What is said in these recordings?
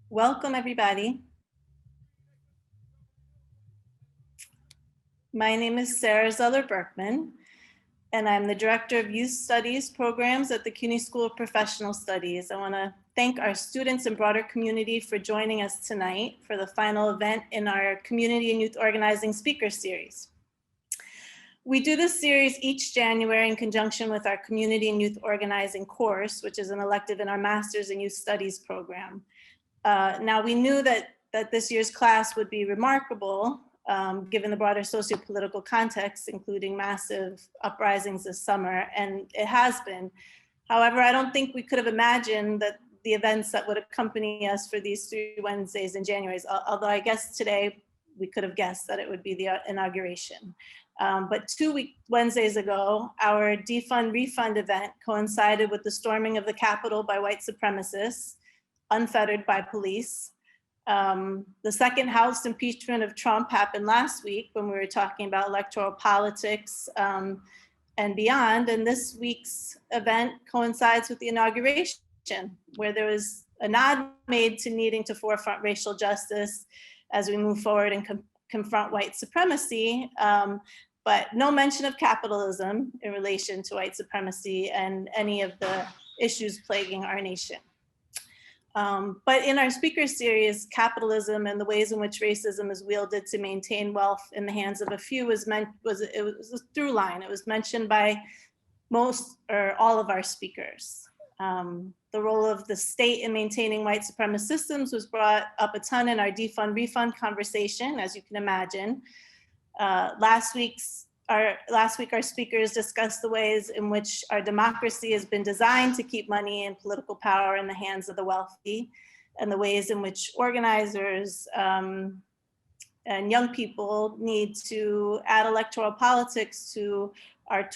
Welcome, everybody. My name is Sarah Zeller-Berkman, and I'm the Director of Youth Studies Programs at the CUNY School of Professional Studies. I want to thank our students and broader community for joining us tonight for the final event in our Community and Youth Organizing Speaker Series. We do this series each January in conjunction with our Community and Youth Organizing course, which is an elective in our Master's in Youth Studies program. Now, we knew that this year's class would be remarkable given the broader socio-political context, including massive uprisings this summer, and it has been. However, I don't think we could have imagined that the events that would accompany us for these 3 Wednesdays in January, although I guess today we could have guessed that it would be the inauguration. But 2 Wednesdays ago, our Defund Refund event coincided with the storming of the Capitol by white supremacists, unfettered by police. The second House impeachment of Trump happened last week when we were talking about electoral politics and beyond. And this week's event coincides with the inauguration, where there was a nod made to needing to forefront racial justice as we move forward and confront white supremacy, but no mention of capitalism in relation to white supremacy and any of the issues plaguing our nation. But in our speaker series, capitalism and the ways in which racism is wielded to maintain wealth in the hands of a few was a through line. It was mentioned by most or all of our speakers. The role of the state in maintaining white supremacist systems was brought up a ton in our defund refund conversation, as you can imagine. Last week, our speakers discussed the ways in which our democracy has been designed to keep money and political power in the hands of the wealthy, and the ways in which organizers and young people need to add electoral politics to our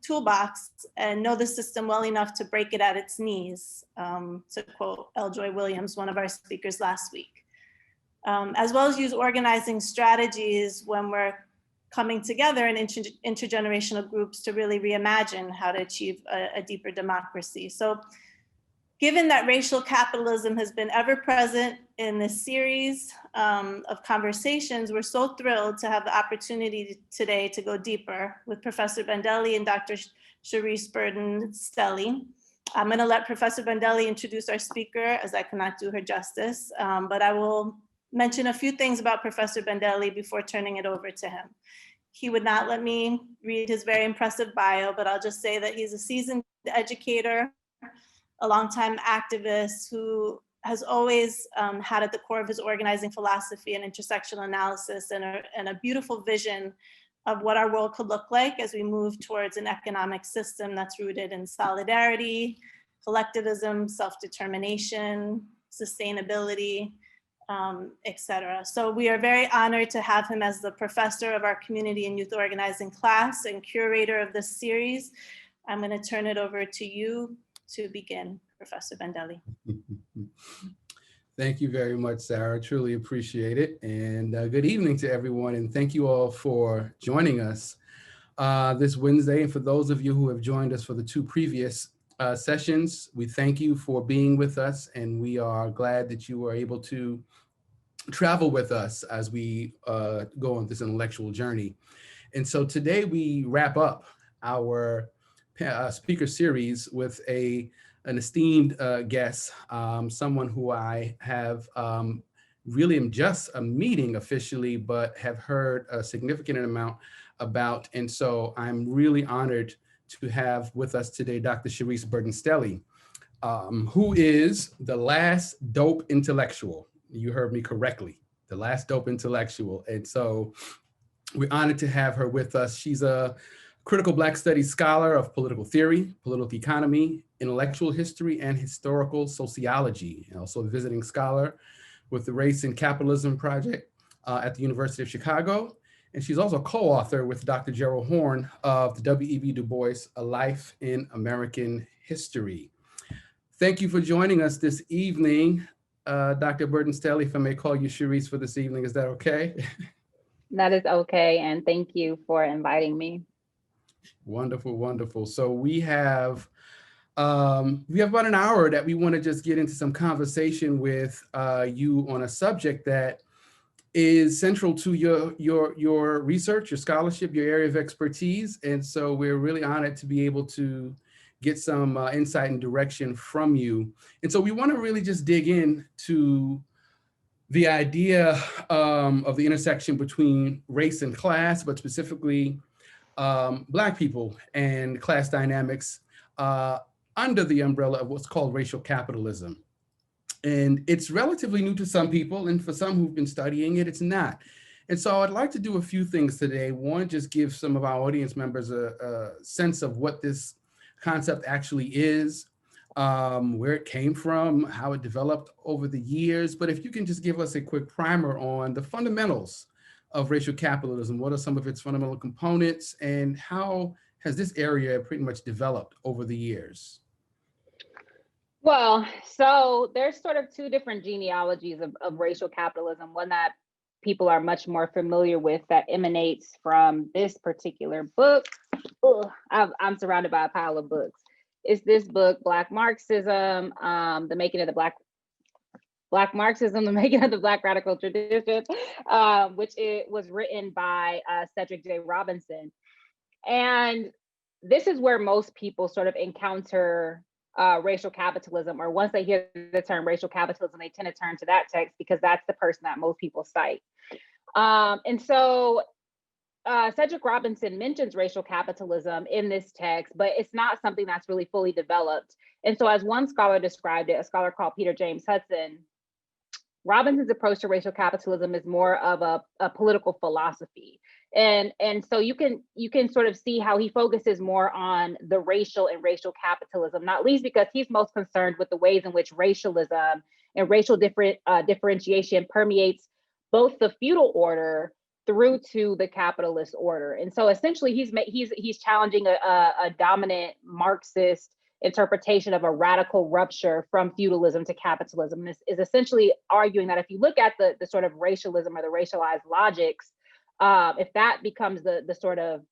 toolbox and know the system well enough to break it at its knees, to quote Eljoy Williams, one of our speakers last week. As well as use organizing strategies when we're coming together in intergenerational groups to really reimagine how to achieve a deeper democracy. So given that racial capitalism has been ever present in this series of conversations, we're so thrilled to have the opportunity today to go deeper with Professor Bendelli and Dr. Sharice Burden-Stelly. I'm gonna let Professor Bendelli introduce our speaker, as I cannot do her justice, but I will mention a few things about Professor Bendelli before turning it over to him. He would not let me read his very impressive bio, but I'll just say that he's a seasoned educator, a longtime activist who has always had at the core of his organizing philosophy and intersectional analysis and a beautiful vision of what our world could look like as we move towards an economic system that's rooted in solidarity, collectivism, self-determination, sustainability, et cetera. So we are very honored to have him as the professor of our community and youth organizing class and curator of this series. I'm going to turn it over to you to begin, Professor Bendelli. Thank you very much, Sarah. Truly appreciate it. And good evening to everyone. And thank you all for joining us this Wednesday. And for those of you who have joined us for the 2 previous sessions, we thank you for being with us. And we are glad that you were able to travel with us as we go on this intellectual journey. And so today we wrap up our speaker series with an esteemed guest, someone who I have really am just meeting officially, but have heard a significant amount about. And so I'm really honored to have with us today Dr. Sharice Burden-Stelly, who is the last dope intellectual. You heard me correctly, the last dope intellectual. And so we're honored to have her with us. She's a critical Black studies scholar of political theory, political economy, intellectual history, and historical sociology, and also a visiting scholar with the Race and Capitalism Project at the University of Chicago. And she's also a co-author with Dr. Gerald Horne of the W.E.B. Du Bois, A Life in American History. Thank you for joining us this evening. Dr. Burden-Stelly, if I may call you Sharice for this evening, is that okay? That is okay, and thank you for inviting me. Wonderful, wonderful. So we have We have about an hour that we want to just get into some conversation with you on a subject that is central to your research, your scholarship, your area of expertise. And so we're really honored to be able to get some insight and direction from you. And so we want to really just dig into the idea of the intersection between race and class, but specifically Black people and class dynamics under the umbrella of what's called racial capitalism. And it's relatively new to some people, and for some who've been studying it, it's not. And so I'd like to do a few things today. One, just give some of our audience members a sense of what this concept actually is, where it came from, how it developed over the years. But if you can just give us a quick primer on the fundamentals of racial capitalism, what are some of its fundamental components, and how has this area pretty much developed over the years? Well, so there's sort of two different genealogies of racial capitalism. One that people are much more familiar with that emanates from this particular book. Ugh, I'm surrounded by a pile of books. It's this book, Black Marxism, the making of the Black Marxism, the making of the Black radical tradition, which it was written by Cedric J. Robinson. And this is where most people sort of encounter racial capitalism, or once they hear the term racial capitalism, they tend to turn to that text because that's the person that most people cite. And so Cedric Robinson mentions racial capitalism in this text, but it's not something that's really fully developed. And so as one scholar described it, a scholar called Peter James Hudson, Robinson's approach to racial capitalism is more of a political philosophy. And so you can sort of see how he focuses more on the racial and racial capitalism, not least because he's most concerned with the ways in which racialism and racial differentiation permeates both the feudal order through to the capitalist order. And so essentially he's challenging a dominant Marxist interpretation of a radical rupture from feudalism to capitalism. This is essentially arguing that if you look at the sort of racialism or the racialized logics, if that becomes the sort of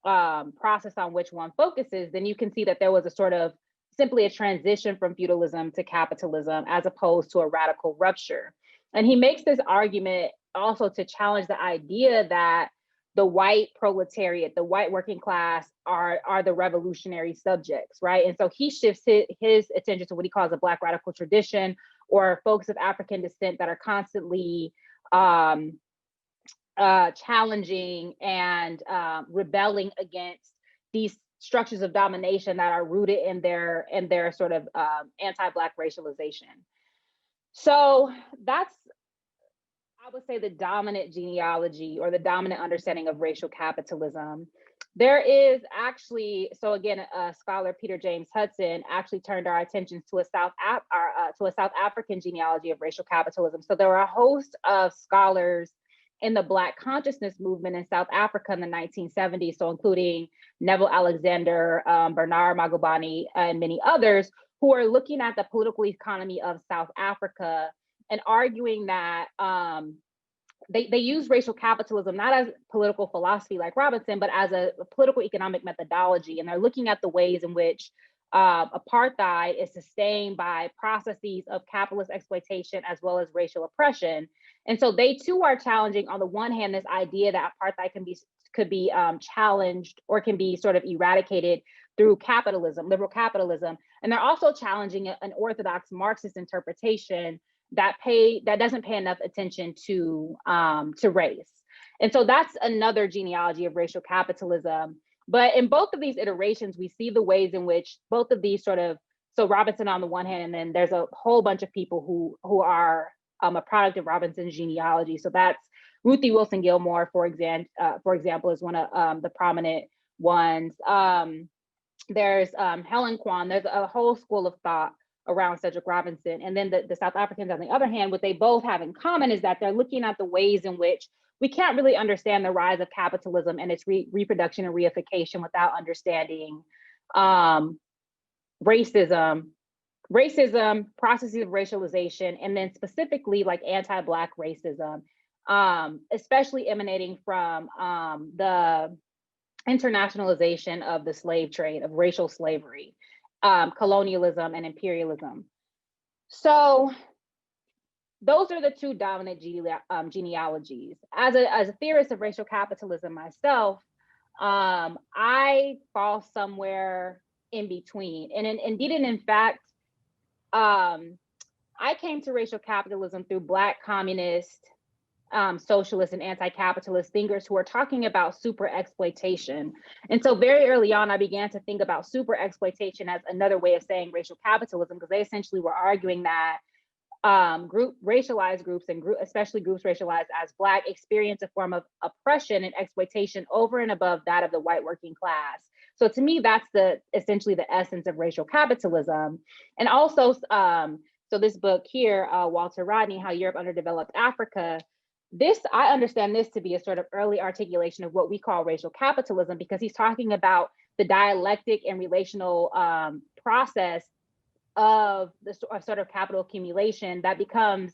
process on which one focuses, then you can see that there was a sort of simply a transition from feudalism to capitalism as opposed to a radical rupture. And he makes this argument also to challenge the idea that the white proletariat, the white working class are the revolutionary subjects, right? And so he shifts his attention to what he calls a Black radical tradition, or folks of African descent that are constantly challenging and rebelling against these structures of domination that are rooted in their sort of anti-Black racialization. So that's, I would say, the dominant genealogy or the dominant understanding of racial capitalism. There is actually, so again, scholar Peter James Hudson actually turned our attention to a South African genealogy of racial capitalism. So there were a host of scholars in the Black consciousness movement in South Africa in the 1970s, so including Neville Alexander, Bernard Magubani, and many others, who are looking at the political economy of South Africa and arguing that they use racial capitalism not as political philosophy like Robinson, but as a political economic methodology. And they're looking at the ways in which apartheid is sustained by processes of capitalist exploitation as well as racial oppression. And so they too are challenging, on the one hand, this idea that apartheid could be challenged or can be sort of eradicated through capitalism, liberal capitalism. And they're also challenging an orthodox Marxist interpretation that doesn't pay enough attention to race. And so that's another genealogy of racial capitalism. But in both of these iterations, we see the ways in which both of these sort of, so Robinson on the one hand, and then there's a whole bunch of people who are a product of Robinson's genealogy. So that's Ruthie Wilson Gilmore, for example, is one of the prominent ones. There's Helen Kwan. There's a whole school of thought around Cedric Robinson. And then the South Africans, on the other hand, what they both have in common is that they're looking at the ways in which we can't really understand the rise of capitalism and its reproduction and reification without understanding racism, processes of racialization, and then specifically like anti-Black racism, especially emanating from the internationalization of the slave trade, of racial slavery. colonialism and imperialism. So those are the two dominant genealogies. As a theorist of racial capitalism myself, I fall somewhere in between. And indeed, and in fact, I came to racial capitalism through Black communist, socialist, and anti-capitalist thinkers who are talking about super exploitation. And so very early on, I began to think about super exploitation as another way of saying racial capitalism, because they essentially were arguing that racialized groups and especially groups racialized as Black experience a form of oppression and exploitation over and above that of the white working class. So to me, that's essentially the essence of racial capitalism. And also, so this book here, Walter Rodney, How Europe Underdeveloped Africa, I understand this to be a sort of early articulation of what we call racial capitalism, because he's talking about the dialectic and relational process of the sort of capital accumulation that becomes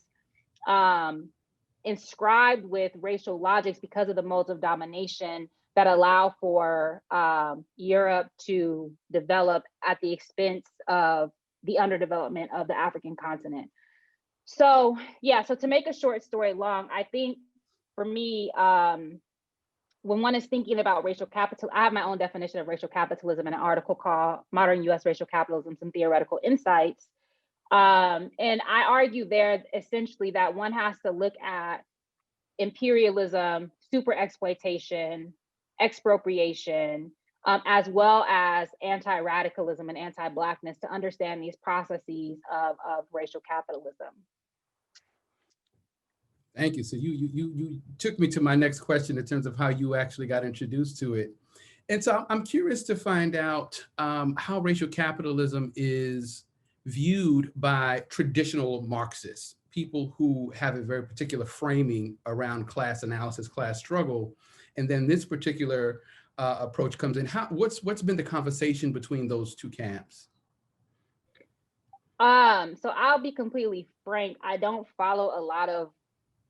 inscribed with racial logics because of the modes of domination that allow for Europe to develop at the expense of the underdevelopment of the African continent. So yeah, so to make a short story long, I think for me, when one is thinking about racial capital, I have my own definition of racial capitalism in an article called Modern US Racial Capitalism, Some Theoretical Insights. And I argue there essentially that one has to look at imperialism, super exploitation, expropriation, as well as anti-radicalism and anti-Blackness to understand these processes of racial capitalism. Thank you. So you took me to my next question in terms of how you actually got introduced to it. And so I'm curious to find out how racial capitalism is viewed by traditional Marxists, people who have a very particular framing around class analysis, class struggle. And then this particular approach comes in. What's been the conversation between those two camps? So I'll be completely frank. I don't follow a lot of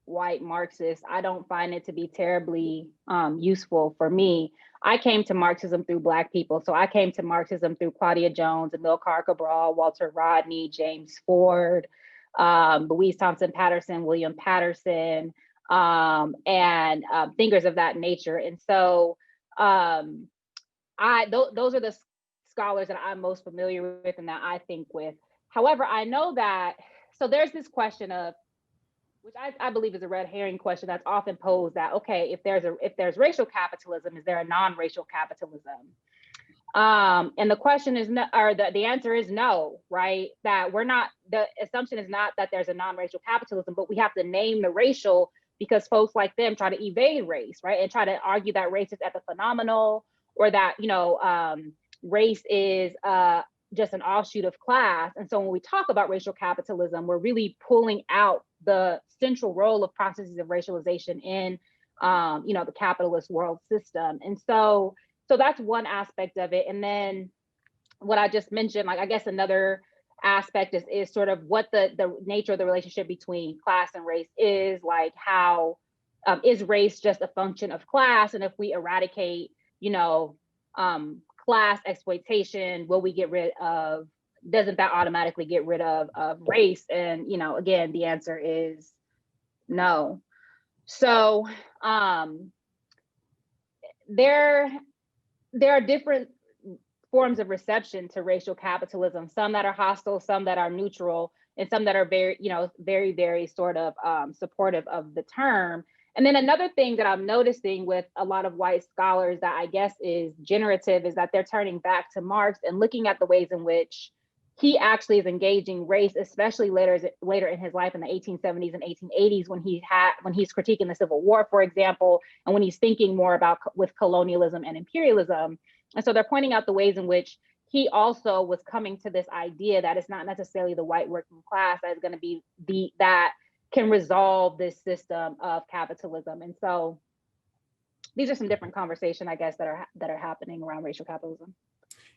white Marxists. I don't find it to be terribly useful for me. I came to Marxism through Black people. So I came to Marxism through Claudia Jones, Amilcar Cabral, Walter Rodney, James Ford, Louise Thompson Patterson, William Patterson, and thinkers of that nature. And so those are the scholars that I'm most familiar with and that I think with. However, I know that, so there's this question of, which I believe is a red herring question that's often posed, that, okay, if there's racial capitalism, is there a non-racial capitalism? And the question is no, or the answer is no, right? That the assumption is not that there's a non-racial capitalism, but we have to name the racial because folks like them try to evade race, right? And try to argue that race is epiphenomenal, or that, race is just an offshoot of class. And so when we talk about racial capitalism, we're really pulling out the central role of processes of racialization in, the capitalist world system. And so that's one aspect of it. And then what I just mentioned, like, I guess another aspect is sort of what the nature of the relationship between class and race is, like how is race just a function of class? And if we eradicate, class exploitation, will we get rid of, doesn't that automatically get rid of race? And, again, the answer is no. So there are different forms of reception to racial capitalism, some that are hostile, some that are neutral, and some that are very, very, very sort of supportive of the term. And then another thing that I'm noticing with a lot of white scholars that I guess is generative is that they're turning back to Marx and looking at the ways in which he actually is engaging race, especially later in his life in the 1870s and 1880s when he's critiquing the Civil War, for example, and when he's thinking more about with colonialism and imperialism. And so they're pointing out the ways in which he also was coming to this idea that it's not necessarily the white working class that is going to be that can resolve this system of capitalism. And so these are some different conversations, I guess, that are happening around racial capitalism.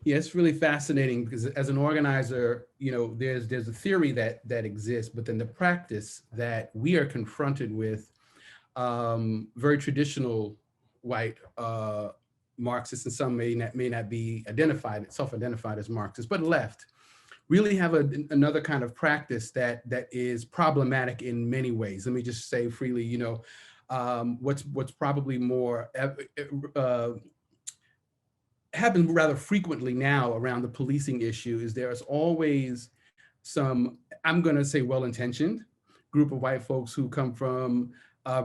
Yeah, it's really fascinating because as an organizer, there's a theory that exists, but then the practice that we are confronted with, very traditional white Marxists, and some may not be self-identified as Marxists, but left, really have another kind of practice that is problematic in many ways. Let me just say freely, what's probably more happens rather frequently now around the policing issue is there's always some, I'm going to say well-intentioned group of white folks who come from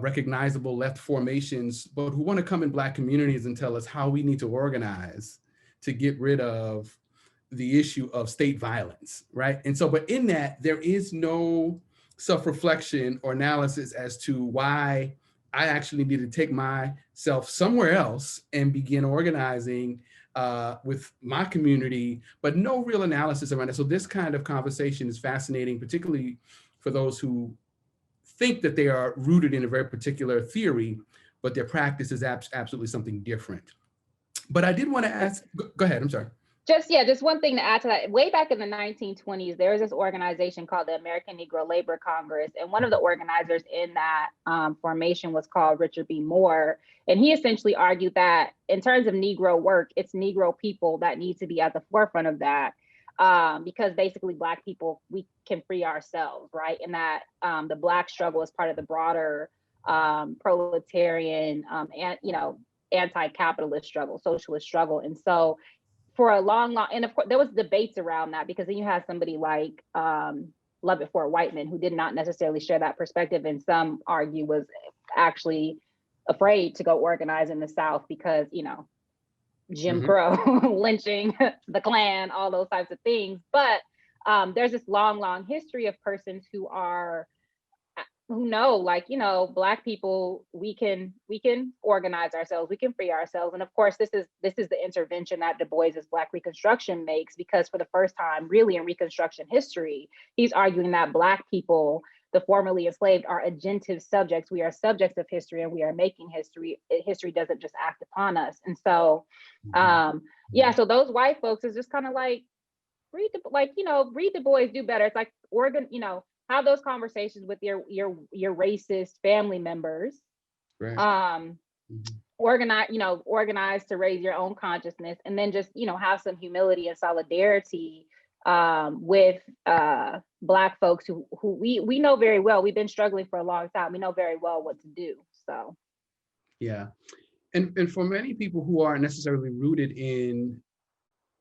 recognizable left formations, but who want to come in Black communities and tell us how we need to organize to get rid of the issue of state violence, right? And so, but in that, there is no self-reflection or analysis as to why I actually need to take myself somewhere else and begin organizing with my community, but no real analysis around it. So this kind of conversation is fascinating, particularly for those who think that they are rooted in a very particular theory, but their practice is absolutely something different. But I did want to ask, go ahead, I'm sorry. Just one thing to add to that. Way back in the 1920s, there was this organization called the American Negro Labor Congress. And one of the organizers in that formation was called Richard B. Moore. And he essentially argued that in terms of Negro work, it's Negro people that need to be at the forefront of that. Because basically Black people, we can free ourselves, right? And that the Black struggle is part of the broader proletarian and, anti-capitalist struggle, socialist struggle. And so for a long, and of course, there was debates around that, because then you have somebody like Lovett Ford Whiteman, who did not necessarily share that perspective, and some argue was actually afraid to go organize in the South because, Jim Crow, lynching, the Klan, all those types of things. But there's this long history of persons who know, Black people, we can organize ourselves, we can free ourselves. And of course, this is the intervention that Du Bois's Black Reconstruction makes, because for the first time really in Reconstruction history, he's arguing that Black people, the formerly enslaved, are agentive subjects. We are subjects of history, and we are making history. History doesn't just act upon us. And so, so those white folks is just kind of like, read Du Bois, do better. It's like have those conversations with your racist family members. Right. Organize to raise your own consciousness, and then just have some humility and solidarity with Black folks who we know very well. We've been struggling for a long time. We know very well what to do. So yeah, and for many people who aren't necessarily rooted in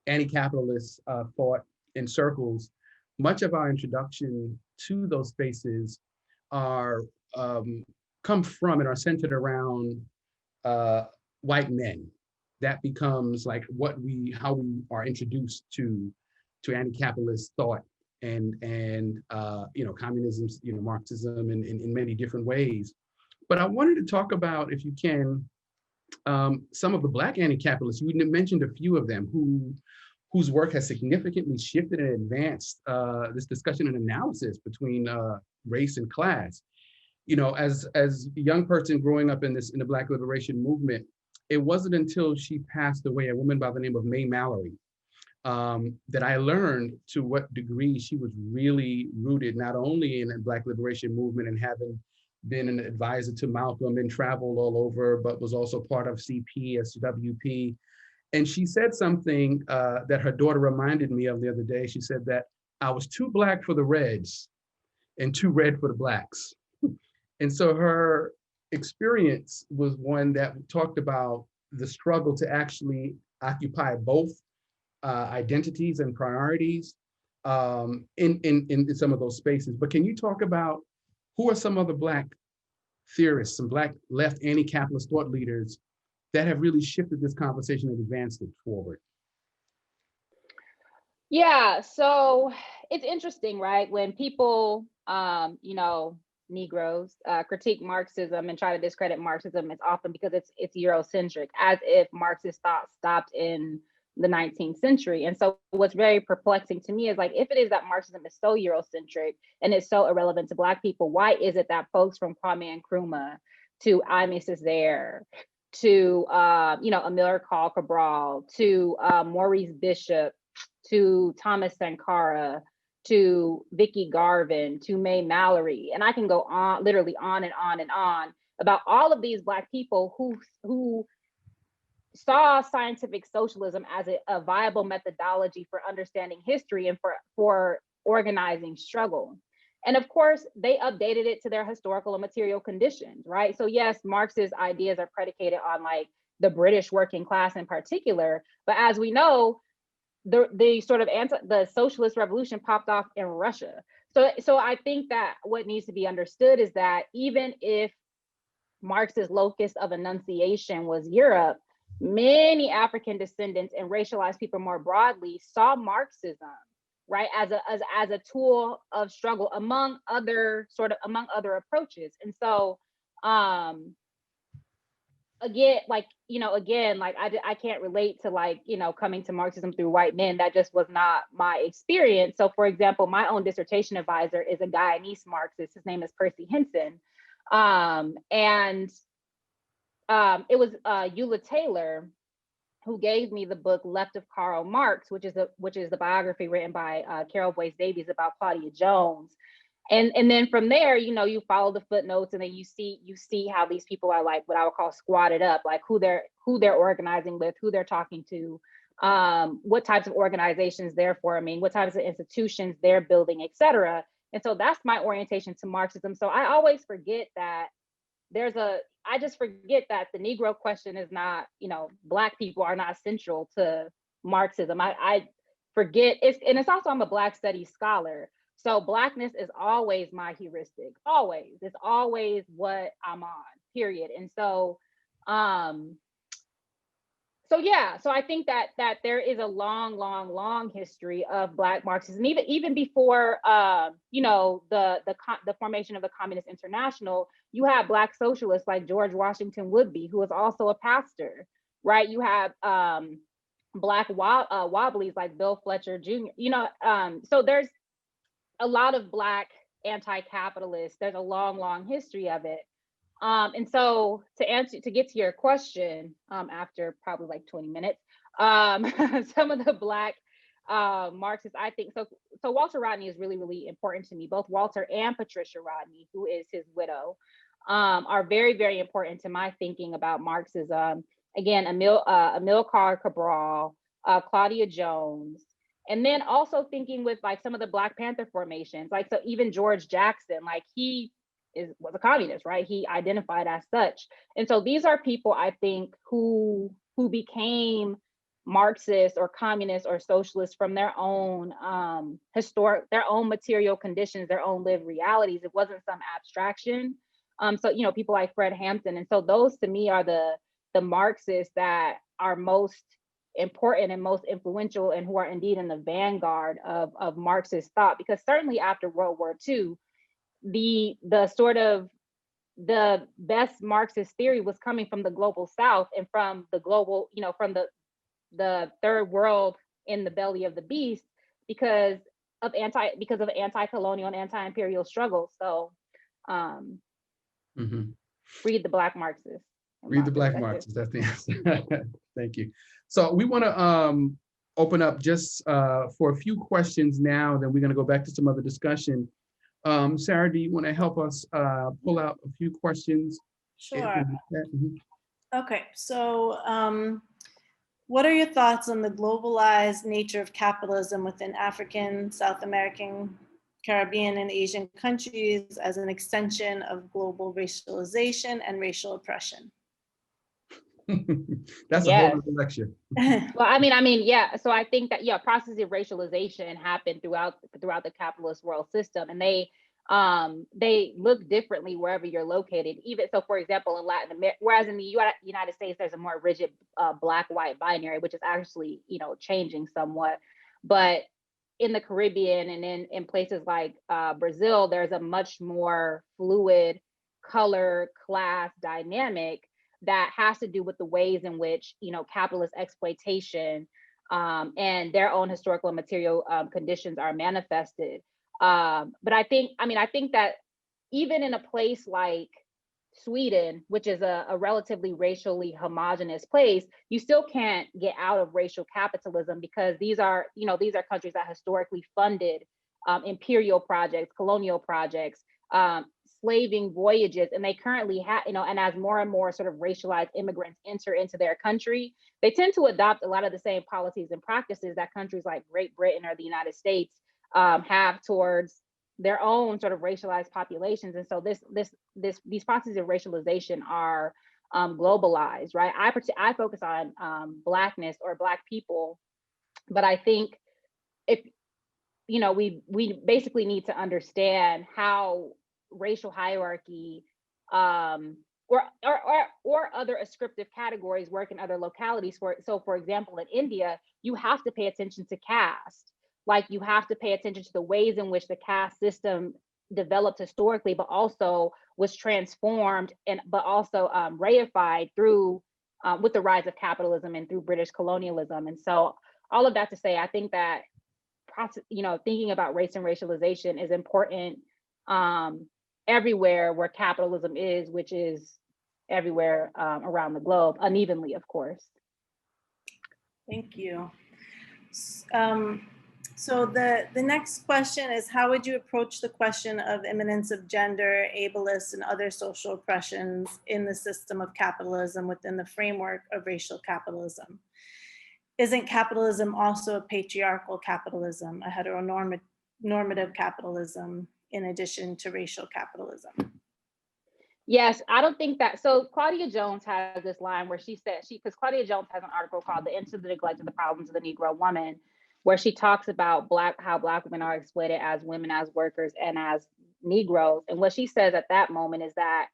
anti-capitalist thought in circles, much of our introduction to those spaces are come from and are centered around white men. That becomes like how we are introduced to anti-capitalist thought and communism, Marxism in many different ways. But I wanted to talk about, if you can, some of the Black anti-capitalists. You mentioned a few of them whose work has significantly shifted and advanced this discussion and analysis between race and class. As a young person growing up in the Black liberation movement, it wasn't until she passed away, a woman by the name of May Mallory, that I learned to what degree she was really rooted not only in the Black liberation movement and having been an advisor to Malcolm and traveled all over, but was also part of CP, SWP. And she said something that her daughter reminded me of the other day. She said that I was too Black for the Reds and too red for the Blacks. And so her experience was one that talked about the struggle to actually occupy both identities and priorities in some of those spaces. But can you talk about who are some other Black theorists, some Black left anti-capitalist thought leaders that have really shifted this conversation and advanced it forward? Yeah, so it's interesting, right? When people, Negroes critique Marxism and try to discredit Marxism, it's often because it's Eurocentric, as if Marxist thought stopped in the 19th century. And so what's very perplexing to me is, like, if it is that Marxism is so Eurocentric and it's so irrelevant to Black people, why is it that folks from Kwame Nkrumah to Aimé Césaire to Amilcar Cabral to Maurice Bishop to Thomas Sankara to Vicky Garvin to May Mallory, and I can go on, literally on and on and on, about all of these Black people who saw scientific socialism as a viable methodology for understanding history and for organizing struggle. And of course, they updated it to their historical and material conditions, right? So yes, Marx's ideas are predicated on like the British working class in particular, but as we know, the sort of the socialist revolution popped off in Russia. So I think that what needs to be understood is that even if Marx's locus of enunciation was Europe, many African descendants and racialized people more broadly saw Marxism, right, as a tool of struggle among other approaches. And so again, like, I can't relate to like, coming to Marxism through white men. That just was not my experience. So for example, my own dissertation advisor is a Guyanese Marxist. His name is Percy Henson. And it was Eula Taylor who gave me the book Left of Karl Marx, which is the biography written by Carol Boyce Davies about Claudia Jones. And then from there, you follow the footnotes, and then you see how these people are like what I would call squatted up, like who they're organizing with, who they're talking to, what types of organizations they're forming, what types of institutions they're building, etc. And so that's my orientation to Marxism. So I always forget that I just forget that the Negro question is not, Black people are not central to Marxism. I forget it's also, I'm a Black studies scholar. So Blackness is always my heuristic, always. It's always what I'm on, period. And so, so I think that there is a long history of Black Marxism, even before the formation of the Communist International. You have Black socialists like George Washington Woodbey, who was also a pastor, right? You have Black wobblies like Bill Fletcher Jr. So there's a lot of Black anti-capitalists. There's a long history of it. And so to get to your question, after probably like 20 minutes, some of the Black Marxists, I think, so Walter Rodney is really important to me. Both Walter and Patricia Rodney, who is his widow, are very important to my thinking about Marxism. Again, Amilcar Cabral, Claudia Jones, and then also thinking with like some of the Black Panther formations, like, so even George Jackson, like he was a communist, right? He identified as such. And so these are people, I think, who became Marxist or communist or socialist from their own their own material conditions, their own lived realities. It wasn't some abstraction. So, people like Fred Hampton. And so those to me are the Marxists that are most important and most influential, and who are indeed in the vanguard of Marxist thought. Because certainly after World War II, the sort of the best Marxist theory was coming from the global South and from the global, from the third world in the belly of the beast, because of anti-colonial and anti-imperial struggles. So read the Black Marxists. Read the Black Marxists. That's the answer. Thank you. So we want to open up just for a few questions now, then we're going to go back to some other discussion. Sarah, do you want to help us pull out a few questions? Sure. Okay, so what are your thoughts on the globalized nature of capitalism within African, South American, Caribbean, and Asian countries as an extension of global racialization and racial oppression? That's a whole other lecture. Well, I mean, yeah. So I think that processes of racialization happen throughout the capitalist world system, and they look differently wherever you're located. Even so, for example, in Latin America, whereas in the United States, there's a more rigid black-white binary, which is actually changing somewhat. But in the Caribbean and in places like Brazil, there's a much more fluid color class dynamic that has to do with the ways in which capitalist exploitation and their own historical and material conditions are manifested. But I think that even in a place like Sweden, which is a relatively racially homogenous place, you still can't get out of racial capitalism, because these are countries that historically funded imperial projects, colonial projects, slaving voyages, and they currently have, and as more and more sort of racialized immigrants enter into their country, they tend to adopt a lot of the same policies and practices that countries like Great Britain or the United States have towards their own sort of racialized populations. And so these processes of racialization are globalized, right? I focus on Blackness or Black people, but I think if we basically need to understand how racial hierarchy or other ascriptive categories work in other localities. So for example, in India, you have to pay attention to caste. Like, you have to pay attention to the ways in which the caste system developed historically, but also was transformed but also reified through with the rise of capitalism and through British colonialism. And so all of that to say, I think that thinking about race and racialization is important everywhere where capitalism is, which is everywhere around the globe, unevenly, of course. Thank you. So the next question is, how would you approach the question of immanence of gender, ableist, and other social oppressions in the system of capitalism within the framework of racial capitalism? Isn't capitalism also a patriarchal capitalism, a heteronormative capitalism, in addition to racial capitalism? Yes, I don't think that. So Claudia Jones has this line where she said, because Claudia Jones has an article called "The End to the Neglect of the Problems of the Negro Woman," where she talks about how Black women are exploited as women, as workers, and as Negroes. And what she says at that moment is that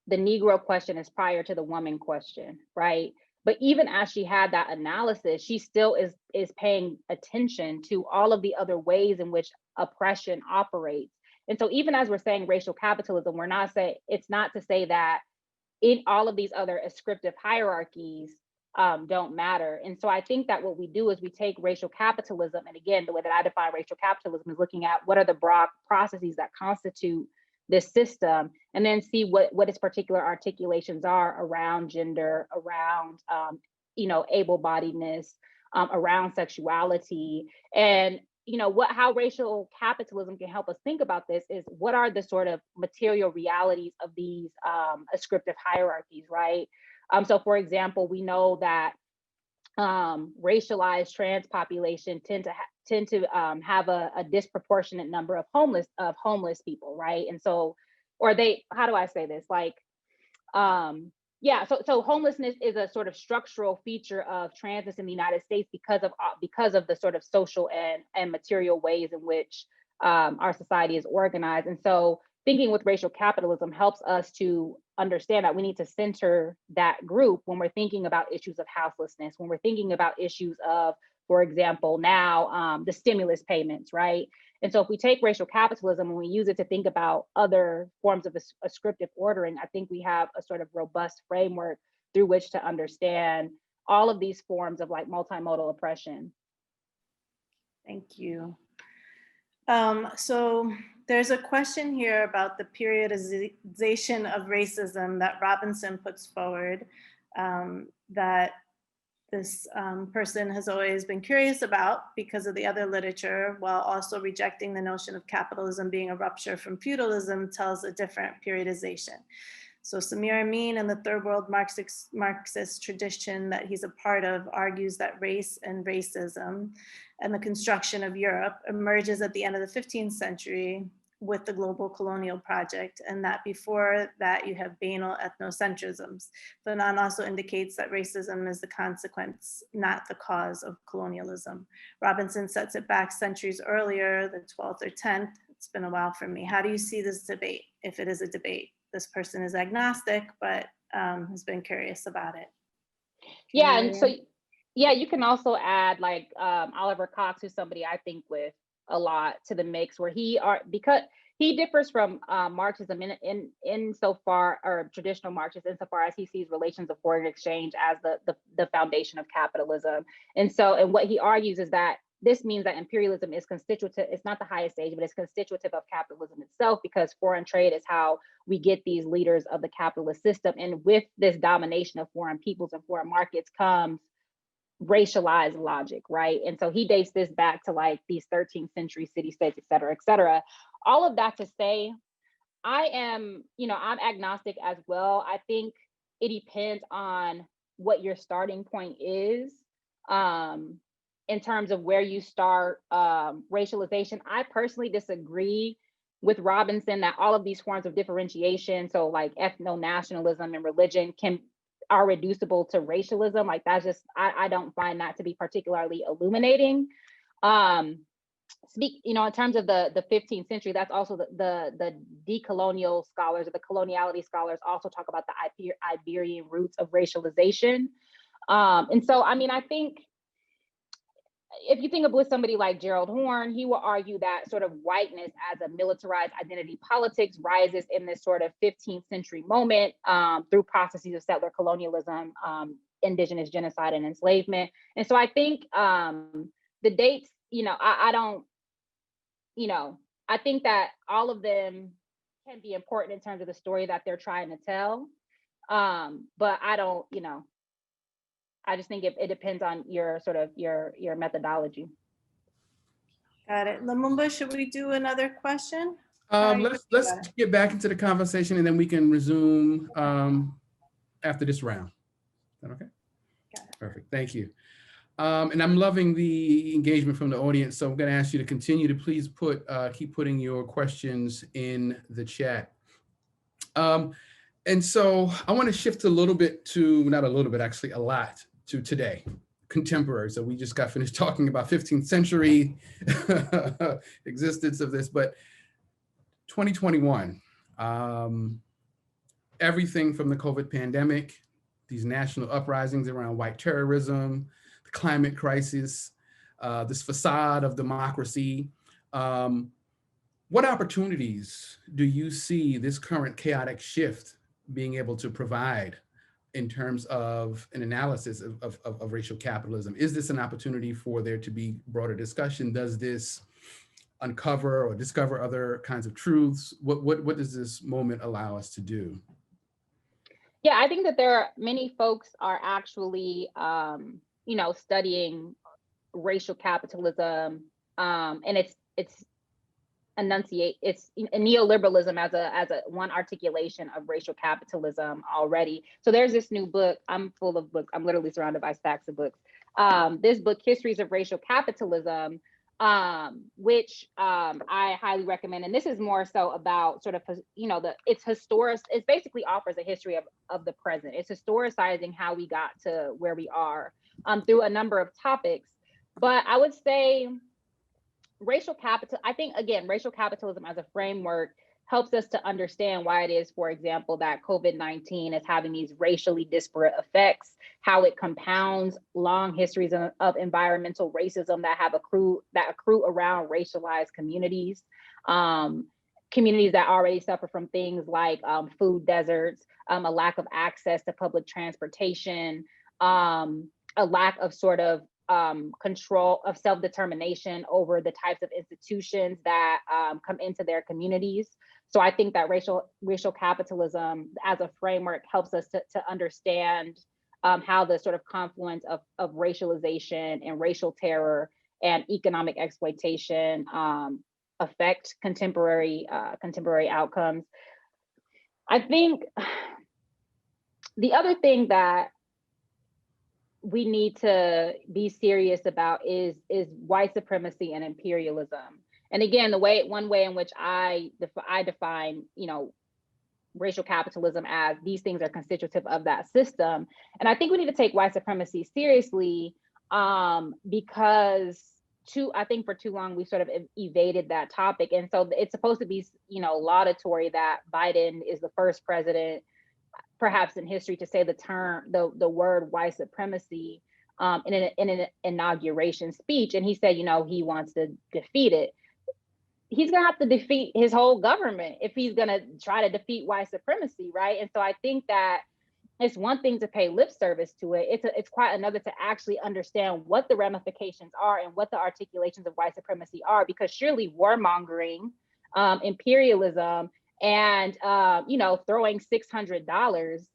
the Negro question is prior to the woman question, right? But even as she had that analysis, she still is paying attention to all of the other ways in which oppression operates. And so even as we're saying racial capitalism, it's not to say that in all of these other ascriptive hierarchies don't matter. And so I think that what we do is we take racial capitalism, and again, the way that I define racial capitalism is looking at what are the broad processes that constitute this system, and then see what its particular articulations are around gender, around able-bodiedness, around sexuality. And how racial capitalism can help us think about this is, what are the sort of material realities of these ascriptive hierarchies, right? So for example, we know that racialized trans population tend to have a disproportionate number of homeless people, right? And so, how do I say this? Like, so homelessness is a sort of structural feature of transness in the United States because of the sort of social and material ways in which our society is organized. And so thinking with racial capitalism helps us to understand that we need to center that group when we're thinking about issues of houselessness, when we're thinking about issues of, for example, now the stimulus payments, right? And so if we take racial capitalism and we use it to think about other forms of ascriptive ordering, I think we have a sort of robust framework through which to understand all of these forms of like multimodal oppression. Thank you. So there's a question here about the periodization of racism that Robinson puts forward, that this person has always been curious about because of the other literature, while also rejecting the notion of capitalism being a rupture from feudalism, tells a different periodization. So Samir Amin and the third world Marxist tradition that he's a part of argues that race and racism and the construction of Europe emerges at the end of the 15th century with the global colonial project, and that before that you have banal ethnocentrisms. Fanon also indicates that racism is the consequence, not the cause of colonialism. Robinson sets it back centuries earlier, the 12th or 10th. It's been a while for me. How do you see this debate, if it is a debate? This person is agnostic, but has been curious about it. And so, you can also add like Oliver Cox, who's somebody I think with a lot, to the mix, where because he differs from Marxism in so far, or traditional Marxists insofar as he sees relations of foreign exchange as the foundation of capitalism. And what he argues is that this means that imperialism is constitutive. It's not the highest stage, but it's constitutive of capitalism itself, because foreign trade is how we get these leaders of the capitalist system. And with this domination of foreign peoples and foreign markets comes racialized logic, right? And so he dates this back to like these 13th century city states, et cetera, et cetera. All of that to say, I am, I'm agnostic as well. I think it depends on what your starting point is, in terms of where you start racialization. I personally disagree with Robinson that all of these forms of differentiation, so like ethno-nationalism and religion, are reducible to racialism. Like that's just, I don't find that to be particularly illuminating. In terms of the 15th century, that's also the decolonial scholars or the coloniality scholars also talk about the Iberian roots of racialization. And so, I mean, I think if you think of with somebody like Gerald Horne, he will argue that sort of whiteness as a militarized identity politics rises in this sort of 15th century moment through processes of settler colonialism, indigenous genocide and enslavement. And so I think the dates, I don't, I think that all of them can be important in terms of the story that they're trying to tell. But I don't, I just think it depends on your sort of your methodology. Got it. Lumumba, should we do another question? Let's get back into the conversation and then we can resume after this round. Is that okay? Got it. Perfect. Thank you. And I'm loving the engagement from the audience. So I'm going to ask you to continue to please keep putting your questions in the chat. And so I want to shift a little bit to, not a little bit, actually a lot, to today, contemporary. So we just got finished talking about 15th century existence of this, but 2021, everything from the COVID pandemic, these national uprisings around white terrorism, the climate crisis, this facade of democracy. What opportunities do you see this current chaotic shift being able to provide in terms of an analysis of racial capitalism? Is this an opportunity for there to be broader discussion? Does this uncover or discover other kinds of truths? What does this moment allow us to do? Yeah, I think that there are many folks are actually, studying racial capitalism, and it's neoliberalism as a one articulation of racial capitalism already. So there's this new book. I'm full of books. I'm literally surrounded by stacks of books. This book, Histories of Racial Capitalism, which I highly recommend. And this is more so about sort of, it basically offers a history of the present. It's historicizing how we got to where we are through a number of topics. But I would say racial capitalism as a framework helps us to understand why it is, for example, that COVID-19 is having these racially disparate effects, how it compounds long histories of environmental racism that accrue around racialized communities, communities that already suffer from things like food deserts, a lack of access to public transportation, a lack of sort of control of self-determination over the types of institutions that come into their communities. So I think that racial capitalism as a framework helps us to understand how the sort of confluence of racialization and racial terror and economic exploitation affect contemporary outcomes. I think the other thing that we need to be serious about is white supremacy and imperialism. And again, one way in which I define, racial capitalism as these things are constitutive of that system. And I think we need to take white supremacy seriously because I think for too long we sort of evaded that topic. And so it's supposed to be, laudatory that Biden is the first president perhaps in history to say the word white supremacy in an inauguration speech. And he said, he wants to defeat it. He's gonna have to defeat his whole government if he's gonna try to defeat white supremacy, right? And so I think that it's one thing to pay lip service to it. It's quite another to actually understand what the ramifications are and what the articulations of white supremacy are, because surely warmongering, imperialism, and throwing $600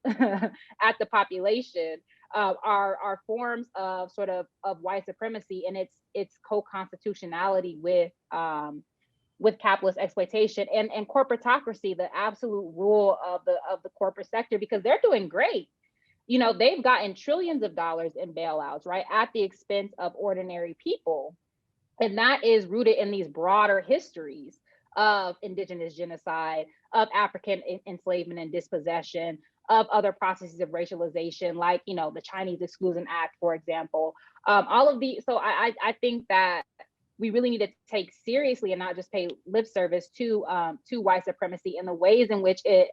at the population are forms of sort of white supremacy and its co-constitutionality with with capitalist exploitation and corporatocracy, the absolute rule of the corporate sector, because they're doing great. You know, they've gotten trillions of dollars in bailouts, right, at the expense of ordinary people. And that is rooted in these broader histories of indigenous genocide, of African enslavement and dispossession, of other processes of racialization, like, you know, the Chinese Exclusion Act, for example. All of these. So I think that we really need to take seriously and not just pay lip service to white supremacy and the ways in which it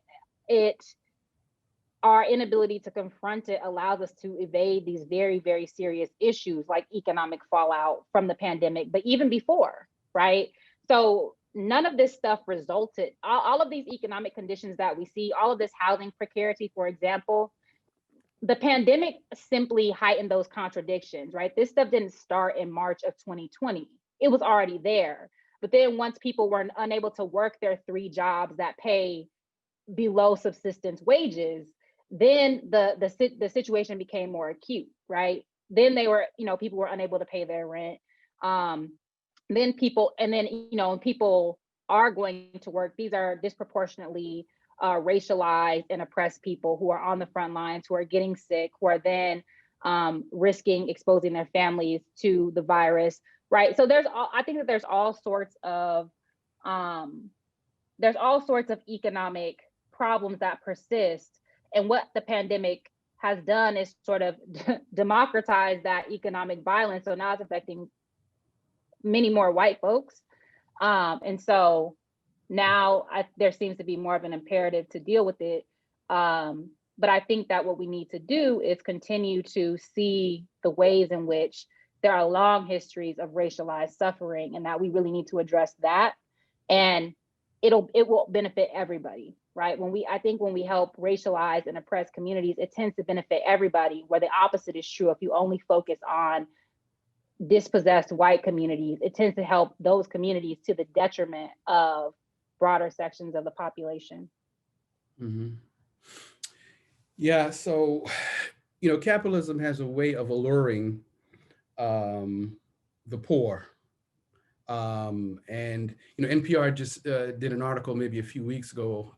our inability to confront it allows us to evade these very, very serious issues like economic fallout from the pandemic, but even before, right? So none of this stuff resulted, all of these economic conditions that we see, all of this housing precarity, for example, the pandemic simply heightened those contradictions, right? This stuff didn't start in March of 2020. It was already there. But then once people were unable to work their 3 jobs that pay below subsistence wages, then the situation became more acute, right? Then they were, you know, people were unable to pay their rent. Then people are going to work. These are disproportionately racialized and oppressed people who are on the front lines, who are getting sick, who are then risking exposing their families to the virus, right? So I think that there's all sorts of economic problems that persist. And what the pandemic has done is sort of democratize that economic violence. So now it's affecting many more white folks. And so now there seems to be more of an imperative to deal with it. But I think that what we need to do is continue to see the ways in which there are long histories of racialized suffering, and that we really need to address that. And it will benefit everybody, right? I think when we help racialized and oppressed communities, it tends to benefit everybody, where the opposite is true. If you only focus on dispossessed white communities, it tends to help those communities to the detriment of broader sections of the population. Mm-hmm. Yeah, so, you know, capitalism has a way of alluring the poor. And, you know, NPR just did an article maybe a few weeks ago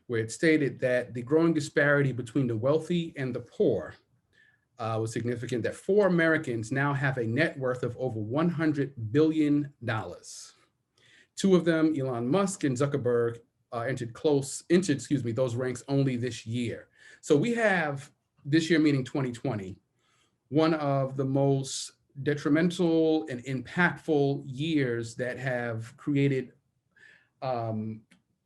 where it stated that the growing disparity between the wealthy and the poor was significant, that 4 Americans now have a net worth of over $100 billion. 2 of them, Elon Musk and Zuckerberg, entered those ranks only this year. So we have, this year meaning 2020, one of the most detrimental and impactful years that have created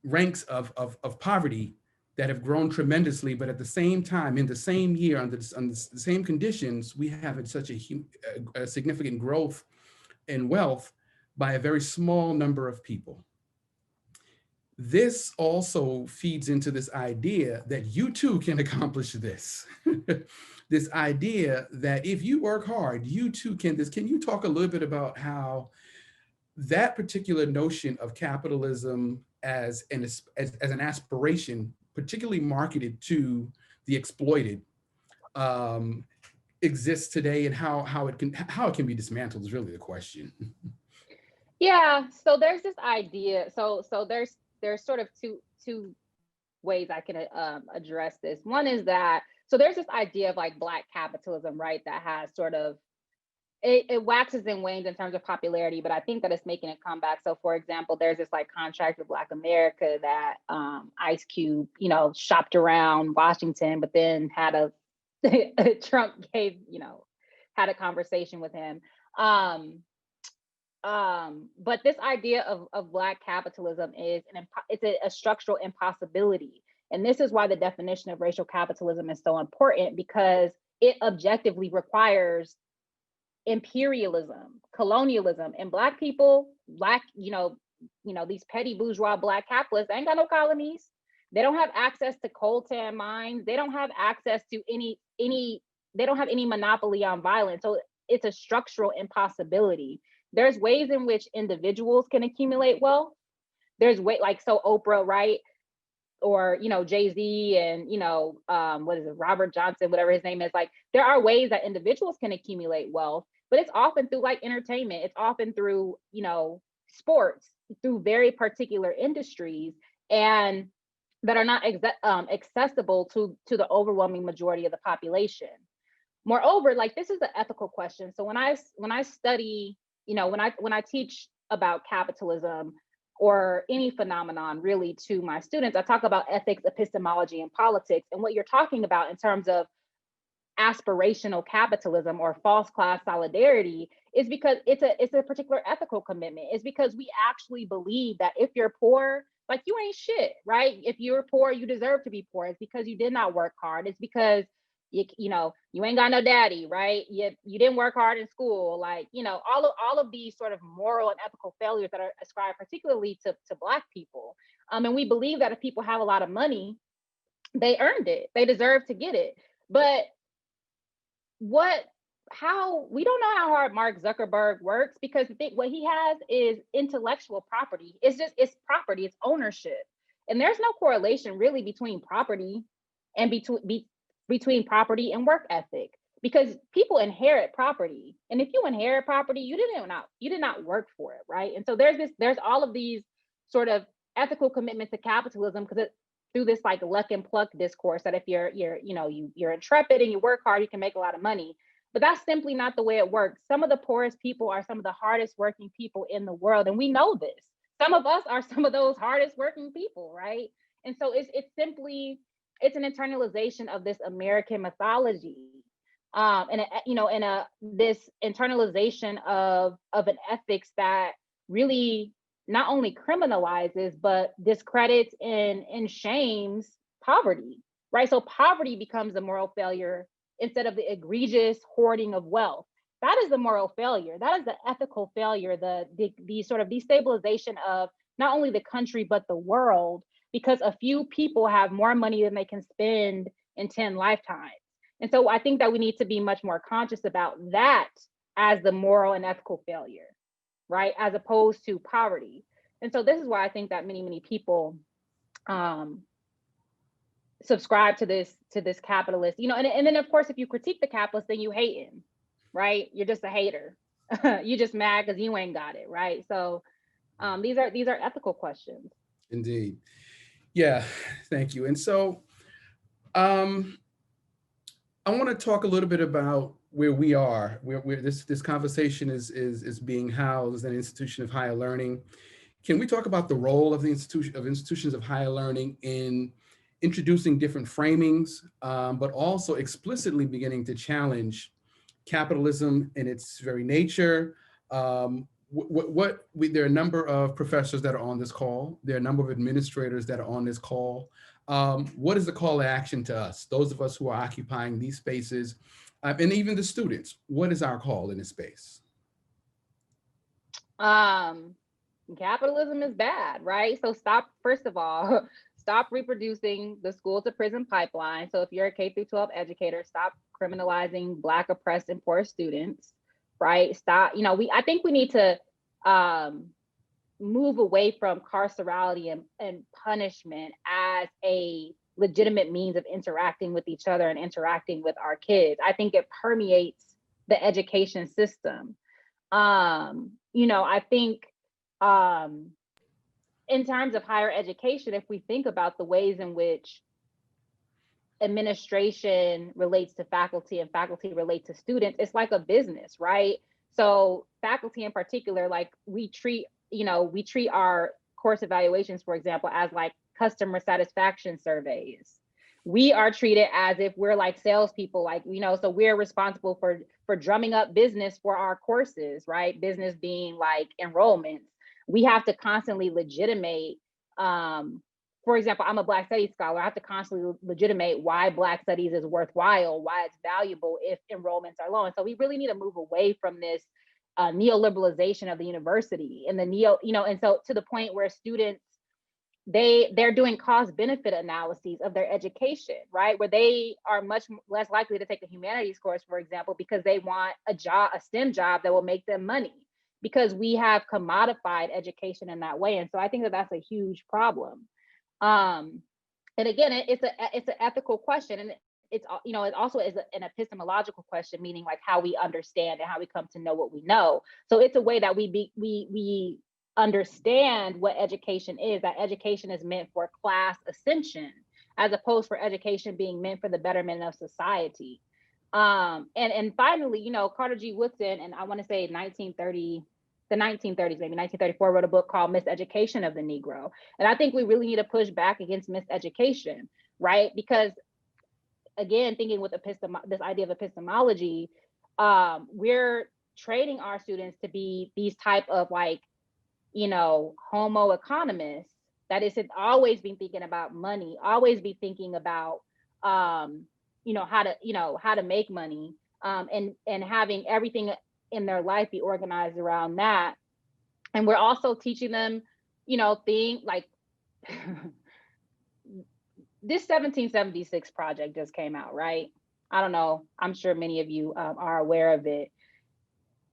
ranks of poverty that have grown tremendously, but at the same time, in the same year, under the same conditions, we have such a significant growth in wealth by a very small number of people. This also feeds into this idea that you too can accomplish this. This idea that if you work hard, you too can this. Can you talk a little bit about how that particular notion of capitalism as an aspiration, particularly marketed to the exploited, exists today, and how it can be dismantled is really the question. Yeah, so there's this idea. So there's sort of two ways I can address this. One is that, so there's this idea of like Black capitalism, right? That has sort of, it waxes and wanes in terms of popularity, but I think that it's making a comeback. So for example, there's this like Contract with Black America that Ice Cube, you know, shopped around Washington, but then had Trump had a conversation with him. But this idea of Black capitalism is it's a structural impossibility. And this is why the definition of racial capitalism is so important, because it objectively requires imperialism, colonialism, and Black people, these petty bourgeois Black capitalists ain't got no colonies. They don't have access to coltan mines. They don't have access to they don't have any monopoly on violence. So it's a structural impossibility. There's ways in which individuals can accumulate wealth. There's so Oprah, right? Or, Jay-Z and, Robert Johnson, whatever his name is. Like, there are ways that individuals can accumulate wealth, but it's often through like entertainment. It's often through, sports through very particular industries, and that are not accessible to the overwhelming majority of the population. Moreover, like, this is an ethical question. So when I study, when I teach about capitalism or any phenomenon really to my students, I talk about ethics, epistemology, and politics. And what you're talking about in terms of aspirational capitalism or false class solidarity is because it's a particular ethical commitment. It's because we actually believe that if you're poor, like, you ain't shit, right? If you're poor, you deserve to be poor. It's because you did not work hard. It's because you ain't got no daddy, right? You didn't work hard in school, like, all of these sort of moral and ethical failures that are ascribed particularly to Black people. And we believe that if people have a lot of money, they earned it, they deserve to get it. But we don't know how hard Mark Zuckerberg works, because what he has is intellectual property. It's property, it's ownership. And there's no correlation really between property and between property and work ethic, because people inherit property. And if you inherit property, you did not work for it, right? And so there's all of these sort of ethical commitments to capitalism, because through this like luck and pluck discourse, that if you're intrepid and you work hard, you can make a lot of money. But that's simply not the way it works. Some of the poorest people are some of the hardest working people in the world, and we know this. Some of us are some of those hardest working people, right? And so it's an internalization of this American mythology, this internalization of an ethics that really not only criminalizes, but discredits and shames poverty, right? So poverty becomes a moral failure instead of the egregious hoarding of wealth. That is the moral failure. That is the ethical failure, the sort of destabilization of not only the country, but the world, because a few people have more money than they can spend in 10 lifetimes. And so I think that we need to be much more conscious about that as the moral and ethical failure, right? As opposed to poverty. And so this is why I think that many people subscribe to this capitalist, and then of course, if you critique the capitalist, then you hate him, right? You're just a hater. You just mad because you ain't got it, right? So these are ethical questions. Indeed. Yeah, thank you. And so I want to talk a little bit about where we are, where this conversation is being housed in an institution of higher learning. Can we talk about the role of the institutions of higher learning in introducing different framings, but also explicitly beginning to challenge capitalism in its very nature? There are a number of professors that are on this call. There are a number of administrators that are on this call. What is the call to action to us, those of us who are occupying these spaces, and even the students? What is our call in this space? Capitalism is bad, right? So first of all, stop reproducing the school to prison pipeline. So if you're a K-12 educator, stop criminalizing Black oppressed and poor students, right? Stop, I think we need to move away from carcerality and punishment as a legitimate means of interacting with each other and interacting with our kids. I think it permeates the education system. I think in terms of higher education, if we think about the ways in which administration relates to faculty and faculty relate to students, it's like a business, right? So faculty in particular, like we treat our course evaluations, for example, as like customer satisfaction surveys. We are treated as if we're like salespeople, so we're responsible for drumming up business for our courses, right? Business being like enrollments. We have to constantly legitimate, for example, I'm a Black Studies scholar. I have to constantly legitimate why Black Studies is worthwhile, why it's valuable if enrollments are low. And so we really need to move away from this neoliberalization of the university and and so to the point where students, they're doing cost benefit analyses of their education, right? Where they are much less likely to take a humanities course, for example, because they want a STEM job that will make them money, because we have commodified education in that way. And so I think that that's a huge problem. And again, it's an ethical question, and it also is an epistemological question, meaning like how we understand and how we come to know what we know. So it's a way that we understand what education is, that education is meant for class ascension, as opposed for education being meant for the betterment of society. And finally, you know, Carter G. Woodson, and I want to say 1930, the 1930s, maybe 1934, wrote a book called Miseducation of the Negro. And I think we really need to push back against miseducation, right? Because again, thinking with this idea of epistemology, we're training our students to be these type of like, you know, homo economists that is always been thinking about money, always be thinking about, you know, how to make money, and having everything in their life be organized around that. And we're also teaching them, you know, things like this 1776 project just came out, right? I don't know. I'm sure many of you are aware of it.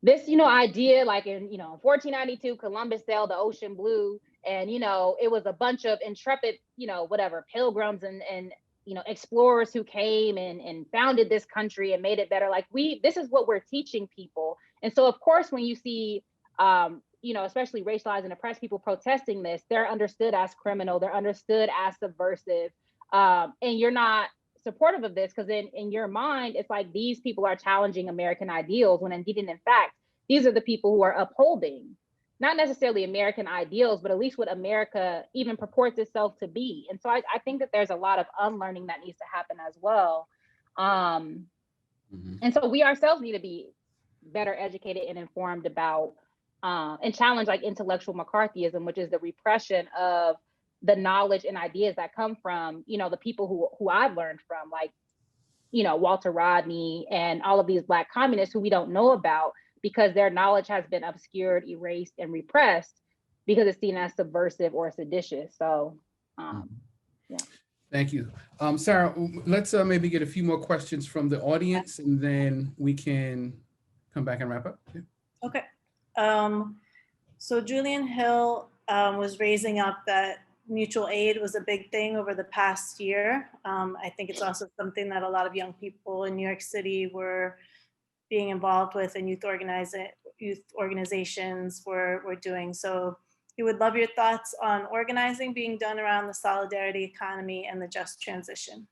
This, you know, idea like in, you know, 1492, Columbus sailed the ocean blue, and, you know, it was a bunch of intrepid, you know, whatever, pilgrims and you know, explorers who came and founded this country and made it better. Like this is what we're teaching people. And so, of course, when you see, you know, especially racialized and oppressed people protesting this, they're understood as criminal, they're understood as subversive. And you're not supportive of this because in your mind, it's like these people are challenging American ideals, when indeed, and in fact, these are the people who are upholding not necessarily American ideals, but at least what America even purports itself to be. And so I think that there's a lot of unlearning that needs to happen as well. And so we ourselves need to be better educated and informed about and challenge like intellectual McCarthyism, which is the repression of the knowledge and ideas that come from, you know, the people who I've learned from, like, you know, Walter Rodney and all of these Black communists who we don't know about because their knowledge has been obscured, erased, and repressed because it's seen as subversive or seditious. So, yeah. Thank you. Sarah, let's maybe get a few more questions from the audience, and then we can come back and wrap up. Yeah. Okay. So Julian Hill was raising up that mutual aid was a big thing over the past year. I think it's also something that a lot of young people in New York City were being involved with, and youth organizations were doing. So we would love your thoughts on organizing being done around the solidarity economy and the just transition.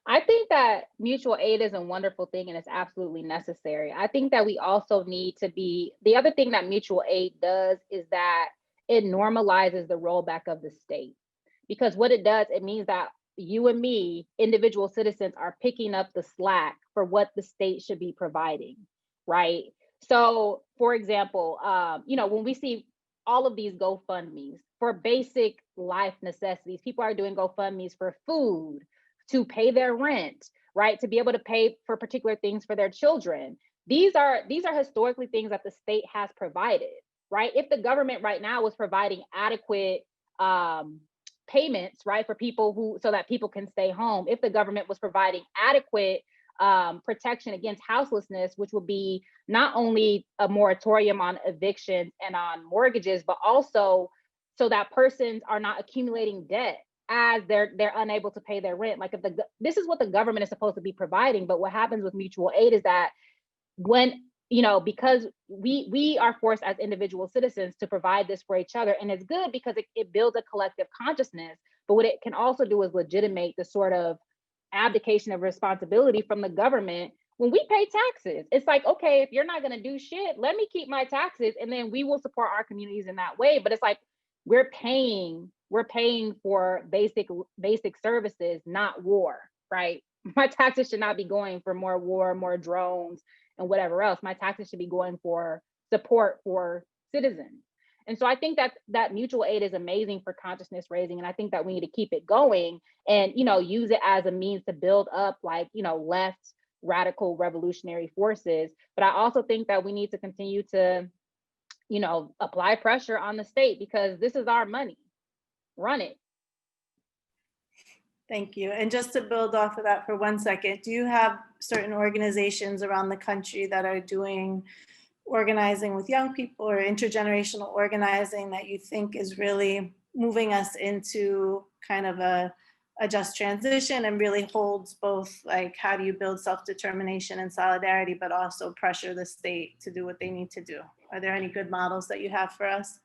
I think that mutual aid is a wonderful thing and it's absolutely necessary. I think that we also need to be, the other thing that mutual aid does is that it normalizes the rollback of the state. Because what it does, it means that you and me, individual citizens, are picking up the slack for what the state should be providing, right? So, for example, you know, when we see all of these GoFundMes for basic life necessities, people are doing GoFundMes for food, to pay their rent, right? To be able to pay for particular things for their children. These are historically things that the state has provided, right? If the government right now was providing adequate payments, right, for people so that people can stay home, if the government was providing adequate protection against houselessness, which would be not only a moratorium on evictions and on mortgages, but also so that persons are not accumulating debt as they're unable to pay their rent. Like, if this is what the government is supposed to be providing, but what happens with mutual aid is that when, you know, because we are forced as individual citizens to provide this for each other, and it's good because it builds a collective consciousness, but what it can also do is legitimate the sort of abdication of responsibility from the government when we pay taxes. It's like, okay, if you're not going to do shit, let me keep my taxes and then we will support our communities in that way. But it's like we're paying for basic services, not war, right? My taxes should not be going for more war, more drones, and whatever else. My taxes should be going for support for citizens. And so I think that mutual aid is amazing for consciousness raising. And I think that we need to keep it going and, you know, use it as a means to build up, like, you know, left radical revolutionary forces. But I also think that we need to continue to, you know, apply pressure on the state because this is our money. Run it. Thank you. And just to build off of that for 1 second, do you have certain organizations around the country that are doing organizing with young people or intergenerational organizing that you think is really moving us into kind of a just transition and really holds both, like, how do you build self-determination and solidarity, but also pressure the state to do what they need to do? Are there any good models that you have for us?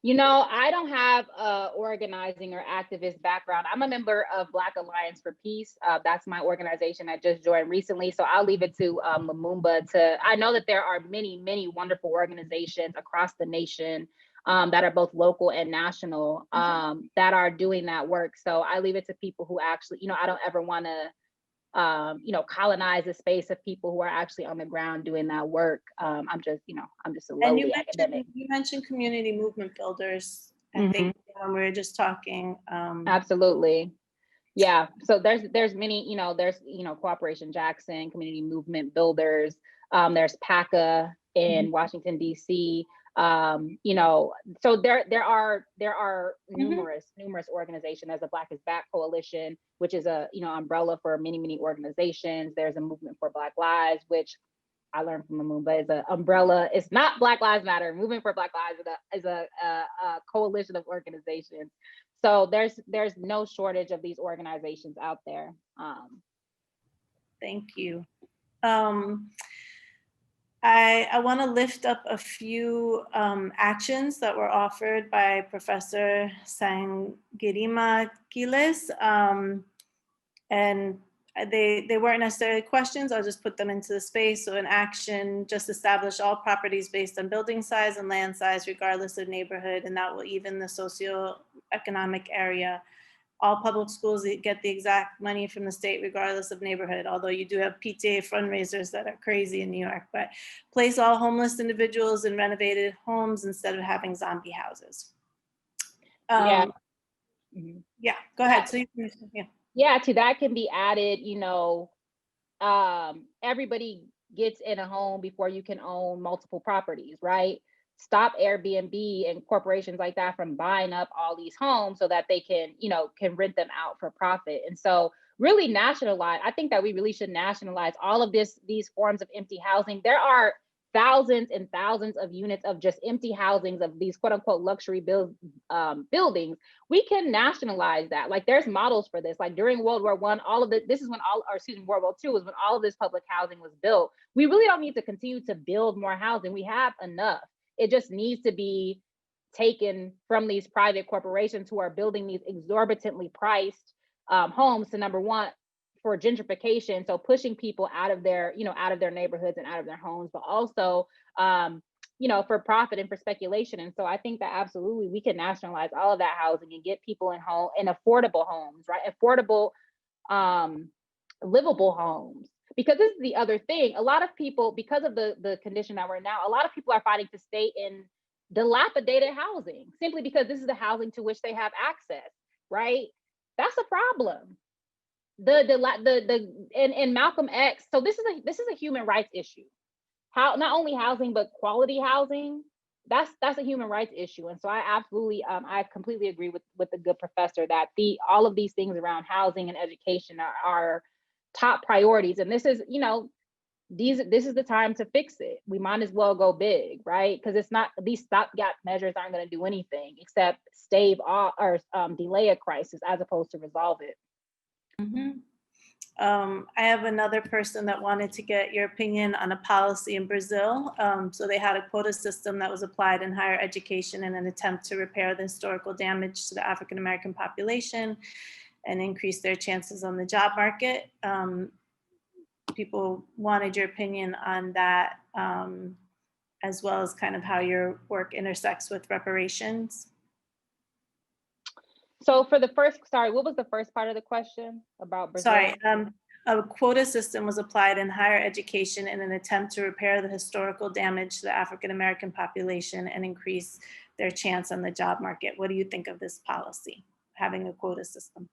I don't have a organizing or activist background. I'm a member of Black Alliance for Peace. That's my organization I just joined recently. So I'll leave it to Lumumba I know that there are many, many wonderful organizations across the nation that are both local and national that are doing that work. So I leave it to people who actually, I don't ever want to colonize the space of people who are actually on the ground doing that work. I'm just a And lowly academic. you mentioned community movement builders. I think when we were just talking. Absolutely. Yeah. So there's many, there's, Cooperation Jackson, community movement builders. There's PACA in Washington, DC. So there are numerous organizations. There's a Black is Back Coalition, which is a umbrella for many, many organizations. There's a Movement for Black Lives, which I learned from Lumumba is an umbrella. It's not Black Lives Matter. Movement for Black Lives is a coalition of organizations. So there's no shortage of these organizations out there. Thank you. I want to lift up a few actions that were offered by Professor Sangirima Giles, and they weren't necessarily questions. I'll just put them into the space. So an action, just establish all properties based on building size and land size, regardless of neighborhood, and that will even the socioeconomic area. All public schools get the exact money from the state, regardless of neighborhood, although you do have PTA fundraisers that are crazy in New York. But place all homeless individuals in renovated homes instead of having zombie houses. Yeah, go ahead. So you can, yeah, to that can be added, everybody gets in a home before you can own multiple properties, right? Stop Airbnb and corporations like that from buying up all these homes so that they can rent them out for profit. And so really nationalize, I think that we really should nationalize all of these forms of empty housing. There are thousands and thousands of units of just empty housings of these quote unquote luxury buildings. We can nationalize that. Like there's models for this. Like during World War I, World War II was when all of this public housing was built. We really don't need to continue to build more housing. We have enough. It just needs to be taken from these private corporations who are building these exorbitantly priced homes to, number one, for gentrification, so pushing people out of their neighborhoods and out of their homes, but also for profit and for speculation. And so I think that absolutely we can nationalize all of that housing and get people in affordable homes, right? Affordable, livable homes. Because this is the other thing. A lot of people, because of the condition that we're in now, a lot of people are fighting to stay in dilapidated housing simply because this is the housing to which they have access, right? That's a problem. And Malcolm X. So this is a human rights issue. How not only housing but quality housing. That's a human rights issue. And so I absolutely I completely agree with the good professor that all of these things around housing and education are top priorities. And this is this is the time to fix it. We might as well go big, right? Because it's not, these stopgap measures aren't going to do anything except stave off or delay a crisis as opposed to resolve it. I have another person that wanted to get your opinion on a policy in Brazil. So they had a quota system that was applied in higher education in an attempt to repair the historical damage to the African American population and increase their chances on the job market. People wanted your opinion on that, as well as kind of how your work intersects with reparations. So for the first, sorry, what was the first part of the question about Brazil? Sorry, a quota system was applied in higher education in an attempt to repair the historical damage to the African American population and increase their chance on the job market. What do you think of this policy, having a quota system?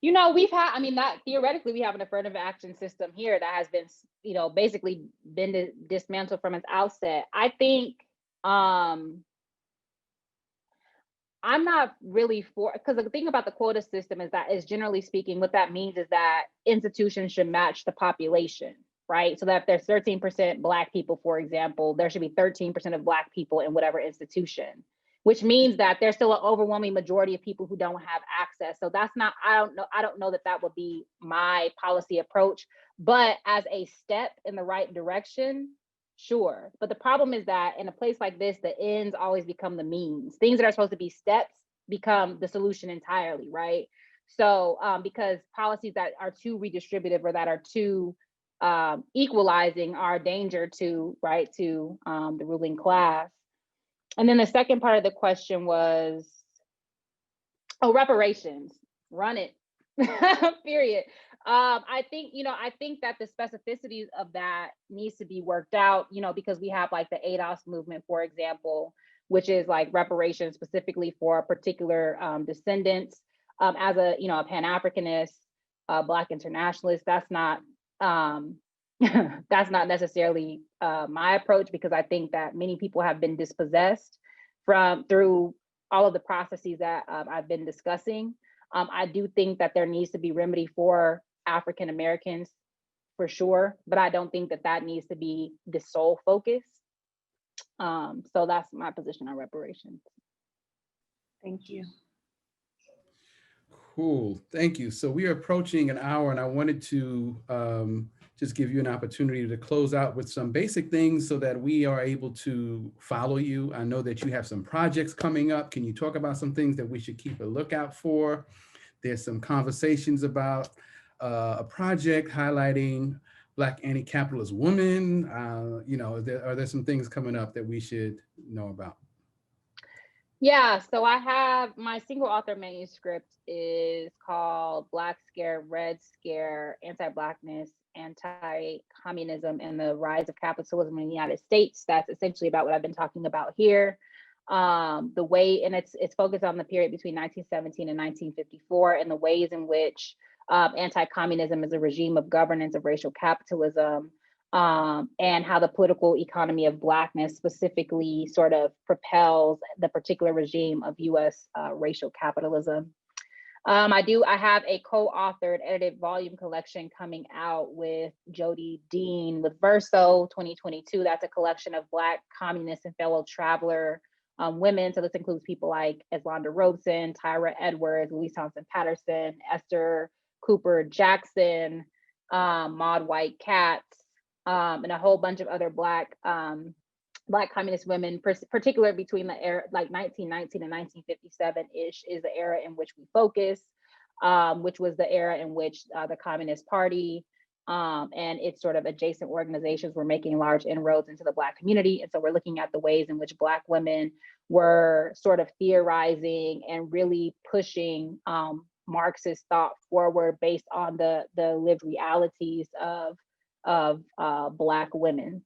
We've had, that theoretically we have an affirmative action system here that has been, basically been dismantled from its outset. I think, I'm not really for, because the thing about the quota system is generally speaking, what that means is that institutions should match the population, right? So that if there's 13% Black people, for example, there should be 13% of Black people in whatever institution, which means that there's still an overwhelming majority of people who don't have access. So that's not, I don't know that would be my policy approach, but as a step in the right direction, Sure. But the problem is that in a place like this, the ends always become the means. Things that are supposed to be steps become the solution entirely, right? So because policies that are too redistributive or that are too equalizing are a danger to, right, to the ruling class. And then the second part of the question was, oh, reparations. Run it. Period. I think, I think that the specificities of that needs to be worked out, because we have like the ADOS movement, for example, which is like reparations specifically for particular descendants. As a Pan-Africanist, Black internationalist, that's not that's not necessarily my approach, because I think that many people have been dispossessed through all of the processes that I've been discussing. I do think that there needs to be remedy for African Americans for sure, but I don't think that that needs to be the sole focus. So that's my position on reparations. Thank you. Cool, thank you. So we are approaching an hour, and I wanted to just give you an opportunity to close out with some basic things so that we are able to follow you. I know that you have some projects coming up. Can you talk about some things that we should keep a lookout for? There's some conversations about a project highlighting Black anti-capitalist women. Are there some things coming up that we should know about? Yeah, so I have my single author manuscript is called Black Scare, Red Scare, Anti-Blackness, Anti-Communism, and the Rise of Capitalism in the United States. That's essentially about what I've been talking about here. It's focused on the period between 1917 and 1954 and the ways in which anti-communism is a regime of governance of racial capitalism, and how the political economy of Blackness specifically sort of propels the particular regime of US racial capitalism. I have a co-authored edited volume collection coming out with Jody Dean with Verso 2022. That's a collection of Black communist and fellow traveler women. So this includes people like Eslanda Robeson, Tyra Edwards, Louise Thompson Patterson, Esther Cooper Jackson, Maud White Katz, and a whole bunch of other Black communist women, particularly between the era like 1919 and 1957-ish is the era in which we focus, which was the era in which the Communist Party and its sort of adjacent organizations were making large inroads into the Black community. And so we're looking at the ways in which Black women were sort of theorizing and really pushing Marxist thought forward based on the lived realities of Black women.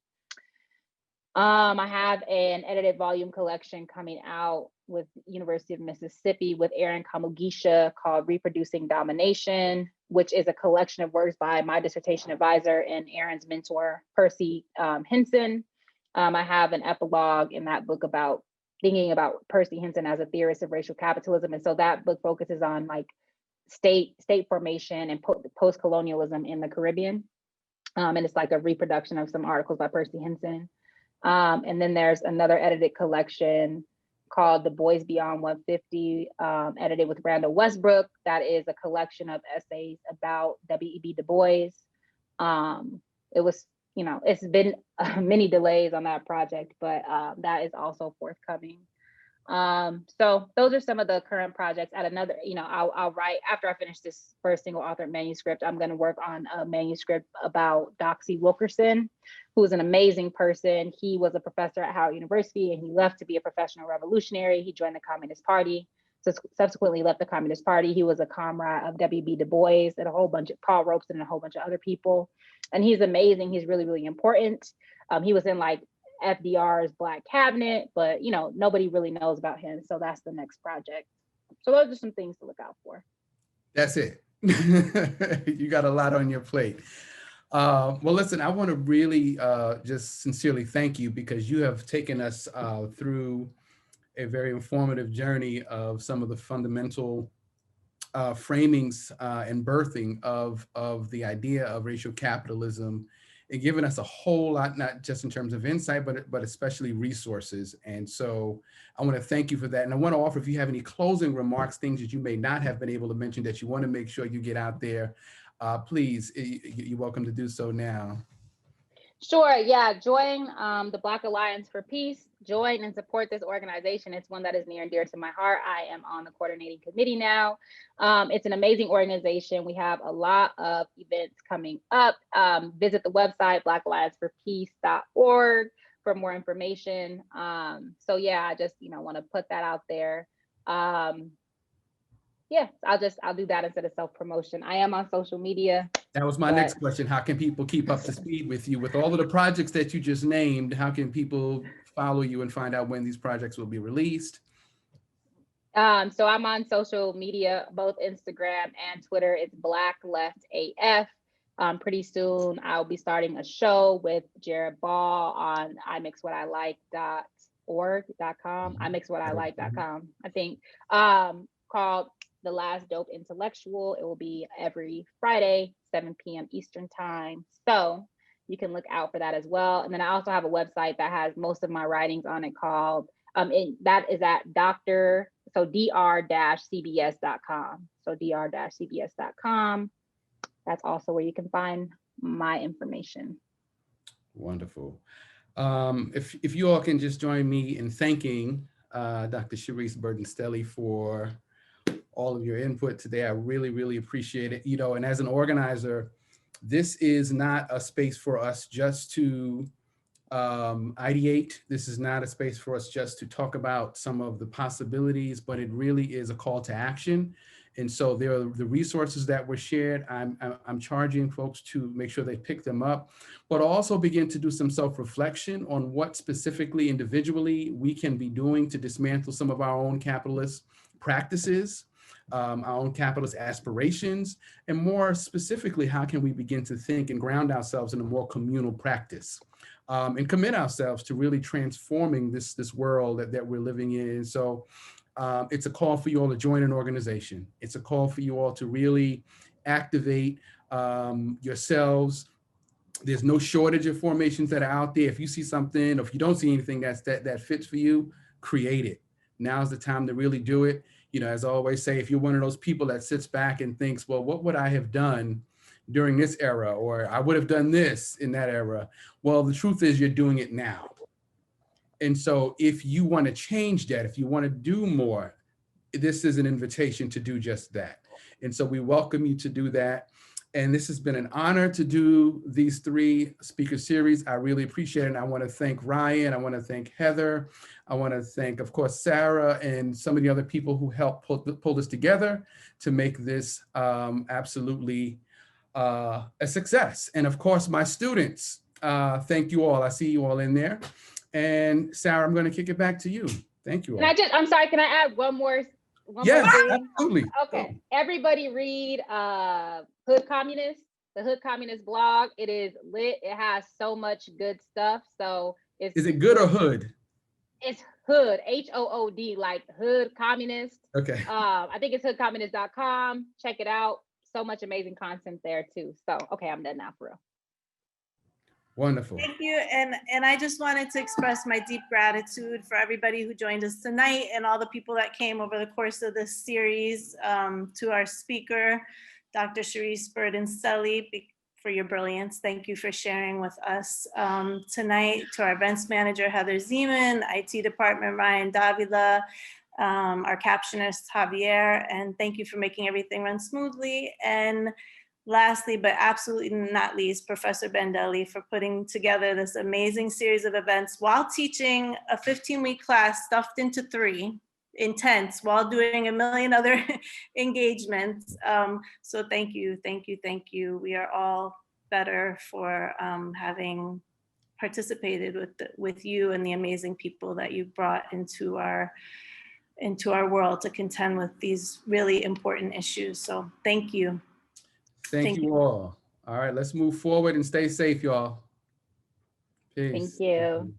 I have an edited volume collection coming out with University of Mississippi with Erin Kamugisha called Reproducing Domination, which is a collection of works by my dissertation advisor and Erin's mentor, Percy Hinson. I have an epilogue in that book about thinking about Percy Hinson as a theorist of racial capitalism. And so that book focuses on like state formation and post-colonialism in the Caribbean. And it's like a reproduction of some articles by Percy Hinson. And then there's another edited collection called The Boys Beyond 150, edited with Randall Westbrook. That is a collection of essays about W.E.B. Du Bois. It was, it's been many delays on that project, but that is also forthcoming. So those are some of the current projects. At another, I'll write after I finish this first single author manuscript. I'm going to work on a manuscript about Doxy Wilkerson, who is an amazing person. He was a professor at Howard University, and he left to be a professional revolutionary. He joined the Communist Party, so subsequently left the Communist Party. He was a comrade of W.B. Du Bois and a whole bunch of Paul Robeson and a whole bunch of other people. And he's amazing. He's really, really important. He was in like FDR's Black cabinet, but nobody really knows about him. So that's the next project. So those are some things to look out for. That's it. You got a lot on your plate. Well, listen, I want to really just sincerely thank you, because you have taken us through a very informative journey of some of the fundamental framings and birthing of the idea of racial capitalism, and given us a whole lot, not just in terms of insight, but especially resources. And so I want to thank you for that. And I want to offer, if you have any closing remarks, things that you may not have been able to mention that you want to make sure you get out there, please, you're welcome to do so now. Sure. Yeah. Join the Black Alliance for Peace. Join and support this organization. It's one that is near and dear to my heart. I am on the coordinating committee now. It's an amazing organization. We have a lot of events coming up. Visit the website, blackallianceforpeace.org for more information. So yeah, I just, want to put that out there. Yeah, I'll do that instead of self-promotion. I am on social media. That was my next question. How can people keep up to speed with you? With all of the projects that you just named, how can people follow you and find out when these projects will be released? So I'm on social media, both Instagram and Twitter. It's Black Left AF. Pretty soon I'll be starting a show with Jared Ball on imixwhatilike.org.com, imixwhatilike.com, I think, called The Last Dope Intellectual. It will be every Friday, 7 p.m. Eastern time. So you can look out for that as well. And then I also have a website that has most of my writings on it called, that is at dr-cbs.com. So dr-cbs.com. That's also where you can find my information. Wonderful. If you all can just join me in thanking Dr. Sharice Burden-Stelly for all of your input today. I really, really appreciate it. And as an organizer, this is not a space for us just to ideate. This is not a space for us just to talk about some of the possibilities, but it really is a call to action. And so there are the resources that were shared. I'm charging folks to make sure they pick them up, but also begin to do some self-reflection on what specifically individually we can be doing to dismantle some of our own capitalist practices, our own capitalist aspirations, and more specifically, how can we begin to think and ground ourselves in a more communal practice, and commit ourselves to really transforming this world that we're living in. And so it's a call for you all to join an organization. It's a call for you all to really activate yourselves. There's no shortage of formations that are out there. If you see something, or if you don't see anything that fits for you, create it. Now's the time to really do it. As I always say, if you're one of those people that sits back and thinks, well, what would I have done during this era? Or I would have done this in that era. Well, the truth is you're doing it now. And so if you want to change that, if you want to do more, this is an invitation to do just that. And so we welcome you to do that. And this has been an honor to do these 3 speaker series. I really appreciate it. And I want to thank Ryan. I want to thank Heather. I want to thank, of course, Sarah and some of the other people who helped pull this together to make this absolutely a success. And of course, my students, thank you all. I see you all in there. And Sarah, I'm going to kick it back to you. Thank you all. I'm sorry, can I add one more yes, more thing? Absolutely. Okay. Everybody read Hood Communist, the Hood Communist blog. It is lit. It has so much good stuff. So is it good or hood? It's Hood, Hood, like Hood Communist. Okay. I think it's hoodcommunist.com. Check it out. So much amazing content there too. So okay, I'm done now for real. Wonderful. Thank you. And I just wanted to express my deep gratitude for everybody who joined us tonight and all the people that came over the course of this series, to our speaker, Dr. Sharice Burden-Stelly, for your brilliance. Thank you for sharing with us tonight. To our events manager, Heather Zeman, IT department, Ryan Davila, our captionist, Javier, and thank you for making everything run smoothly. And lastly, but absolutely not least, Professor Bendelli for putting together this amazing series of events while teaching a 15-week class stuffed into 3, intense, while doing a million other engagements. So thank you, thank you, thank you. We are all better for having participated with you and the amazing people that you brought into our world to contend with these really important issues. So thank you. Thank you all. All right, let's move forward and stay safe, y'all. Peace. Thank you.